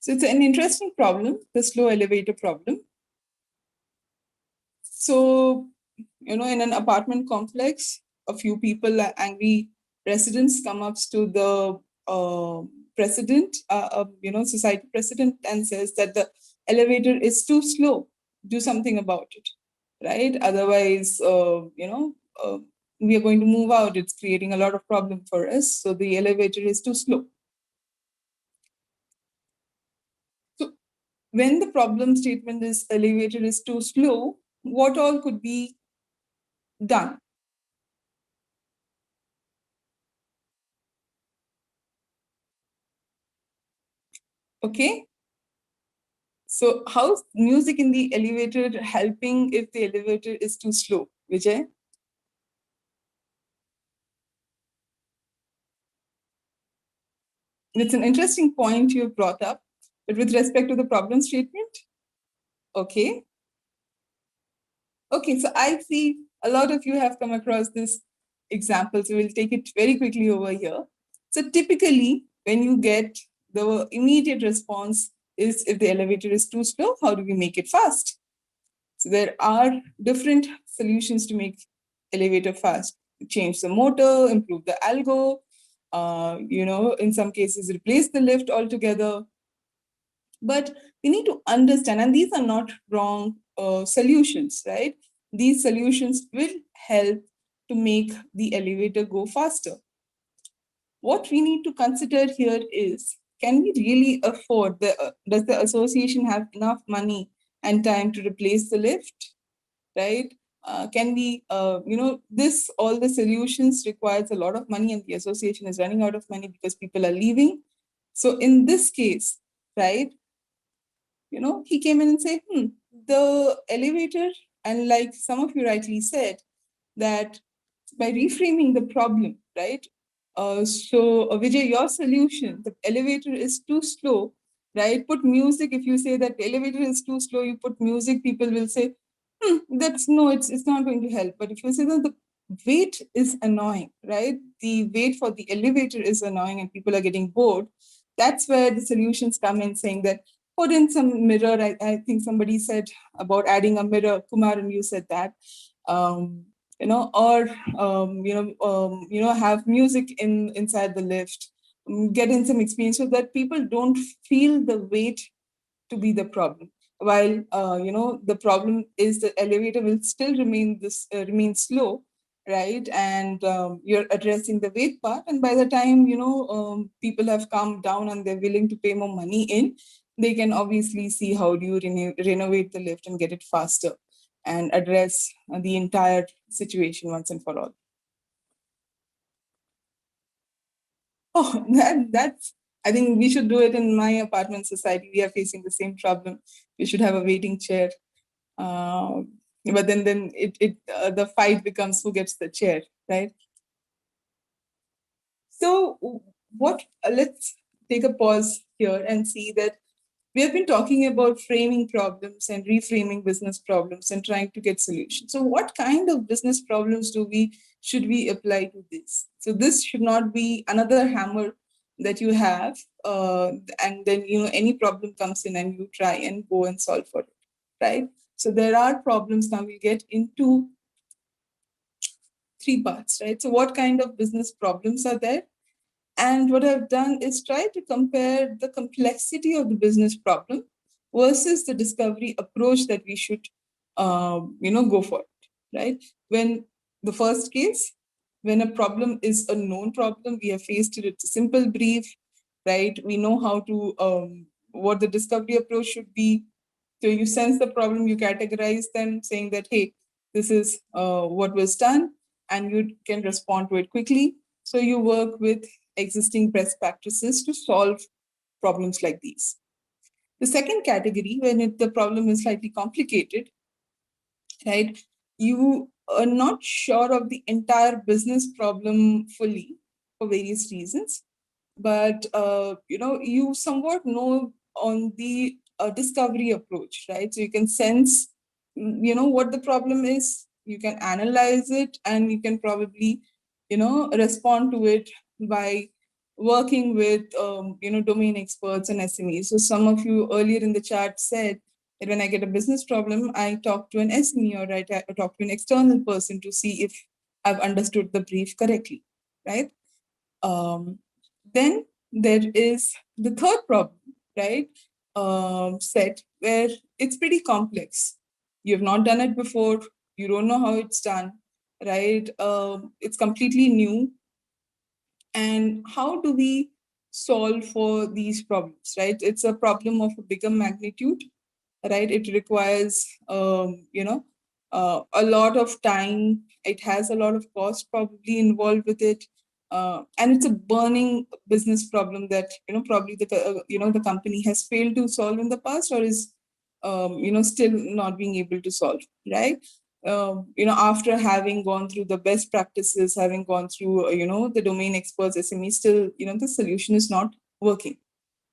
So it's an interesting problem, the slow elevator problem. So, in an apartment complex, a few people, angry residents, come up to the president, society president, and says that the elevator is too slow. Do something about it, right? Otherwise, we are going to move out. It's creating a lot of problem for us. So the elevator is too slow. So when the problem statement is elevator is too slow, what all could be done? Okay. So how's music in the elevator helping if the elevator is too slow, Vijay? It's an interesting point you brought up, but with respect to the problem statement, okay. Okay, so I see a lot of you have come across this example, so we'll take it very quickly over here. So typically, when you get the immediate response is if the elevator is too slow, how do we make it fast? So there are different solutions to make elevator fast. Change the motor, improve the algo, in some cases replace the lift altogether. But we need to understand, and these are not wrong solutions, right? These solutions will help to make the elevator go faster. What we need to consider here is, can we really afford does the association have enough money and time to replace the lift, right? Can we, all the solutions requires a lot of money and the association is running out of money because people are leaving. So in this case, right, he came in and said, the elevator, and like some of you rightly said, that by reframing the problem, right? Vijay, your solution, the elevator is too slow, right? Put music. If you say that the elevator is too slow, you put music, people will say, it's not going to help. But if you say that the wait is annoying, right? The wait for the elevator is annoying and people are getting bored. That's where the solutions come in, saying that put in some mirror. I think somebody said about adding a mirror. Kumar, and you said that. Or have music inside the lift, get in some experience so that people don't feel the weight to be the problem. While the problem is the elevator will still remain slow, right? And you're addressing the weight part, and by the time people have calmed down and they're willing to pay more money in, they can obviously see how do you renovate the lift and get it faster and address the entire situation once and for all. Oh, that's, I think we should do it in my apartment society. We are facing the same problem. We should have a waiting chair. But then the fight becomes who gets the chair, right? So let's take a pause here and see that we have been talking about framing problems and reframing business problems and trying to get solutions. So what kind of business problems should we apply to this? So this should not be another hammer that you have, and then any problem comes in and you try and go and solve for it, right? So there are problems. Now we get into three parts, right? So what kind of business problems are there? And what I've done is try to compare the complexity of the business problem versus the discovery approach that we should, go for it, right? When the first case, when a problem is a known problem, we have faced it, it's a simple brief, right? We know how to, what the discovery approach should be. So you sense the problem, you categorize them saying that, hey, this is what was done, and you can respond to it quickly. So you work with existing best practices to solve problems like these. The second category, when the problem is slightly complicated, right? You are not sure of the entire business problem fully for various reasons, but you somewhat know on the discovery approach, right? So you can sense, what the problem is, you can analyze it, and you can probably, respond to it by working with domain experts and SMEs. So some of you earlier in the chat said that when I get a business problem, I talk to an SME, or I talk to an external person to see if I've understood the brief correctly, right? Um, then there is the third problem, right? Set where it's pretty complex. You've not done it before. You don't know how it's done, right? It's completely new. And how do we solve for these problems, right? It's a problem of a bigger magnitude, right? It requires, a lot of time. It has a lot of cost probably involved with it. And it's a burning business problem that, probably the company has failed to solve in the past, or is, still not being able to solve, right? After having gone through the best practices, having gone through, the domain experts, SME, still, the solution is not working.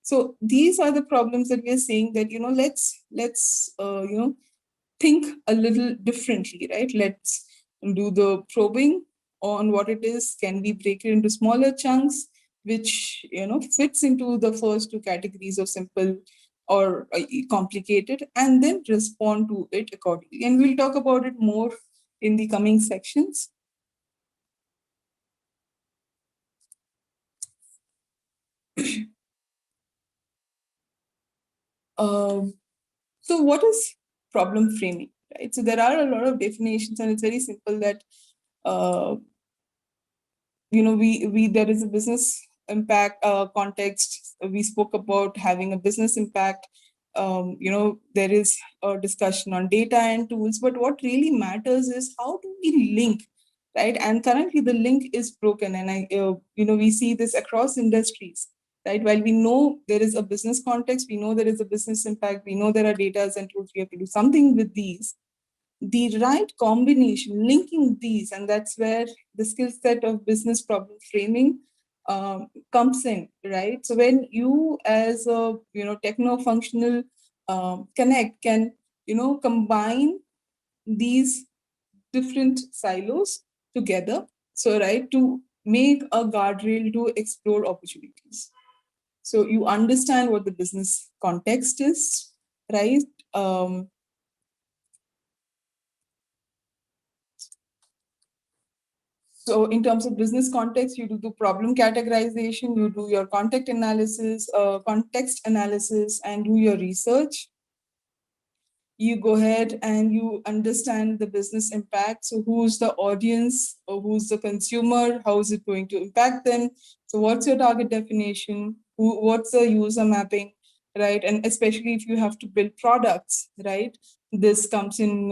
So these are the problems that we are saying that, let's think a little differently, right? Let's do the probing on what it is. Can we break it into smaller chunks, which fits into the first two categories of simple or complicated, and then respond to it accordingly. And we'll talk about it more in the coming sections. Um, so what is problem framing, right? So there are a lot of definitions, and it's very simple that uh, we there is a business impact context. We spoke about having a business impact. There is a discussion on data and tools, but what really matters is how do we link, right? And currently the link is broken, and we see this across industries, right? While we know there is a business context, we know there is a business impact, we know there are data and tools, we have to do something with these. The right combination, linking these, and that's where the skill set of business problem framing comes in, right? So when you, as a techno-functional connect, can combine these different silos together, so right, to make a guardrail to explore opportunities. So you understand what the business context is, right? Um, So in terms of business context, you do the problem categorization, you do your context analysis, and do your research. You go ahead and you understand the business impact. So who's the audience, or who's the consumer? How is it going to impact them? So what's your target definition? What's the user mapping, right? And especially if you have to build products, right? This comes in,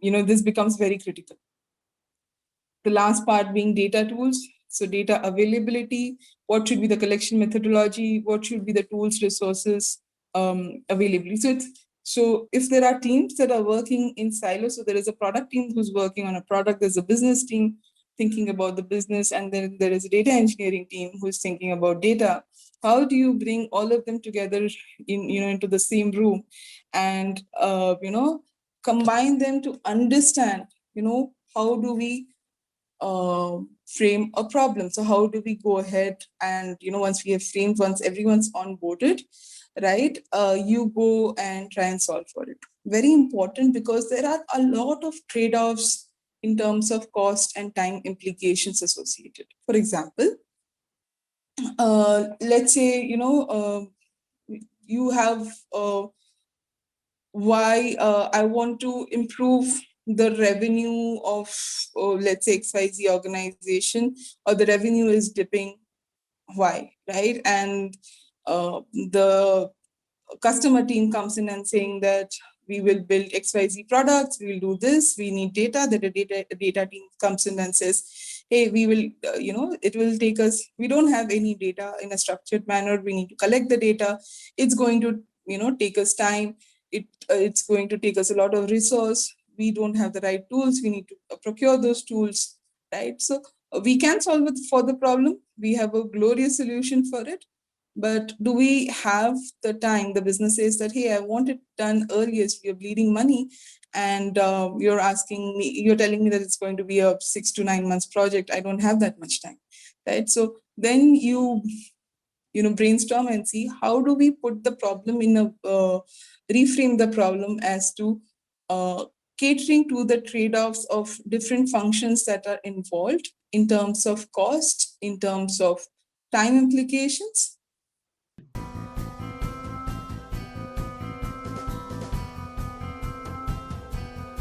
this becomes very critical. The last part being data tools. So data availability, what should be the collection methodology, what should be the tools, resources availability. So if there are teams that are working in silos, so there is a product team who's working on a product, there's a business team thinking about the business, and then there is a data engineering team who's thinking about data. How do you bring all of them together into the same room, and combine them to understand how do we frame a problem? So how do we go ahead and once we have framed, once everyone's onboarded, right, you go and try and solve for it. Very important, because there are a lot of trade-offs in terms of cost and time implications associated. For example, let's say you have why I want to improve the revenue of, let's say, XYZ organization, or the revenue is dipping. Why, right? And the customer team comes in and saying that we will build XYZ products, we will do this, we need data. That a data team comes in and says, hey, we will, it will take us, we don't have any data in a structured manner, we need to collect the data. It's going to, take us time. It's going to take us a lot of resource. We don't have the right tools. We need to procure those tools, right? So we can solve it for the problem. We have a glorious solution for it. But do we have the time? The business says that, hey, I want it done earliest. We are bleeding money, and you're telling me that it's going to be a 6 to 9 months project. I don't have that much time, right? So Then you brainstorm and see how do we put the problem in a reframe the problem as to catering to the trade-offs of different functions that are involved in terms of cost, in terms of time implications,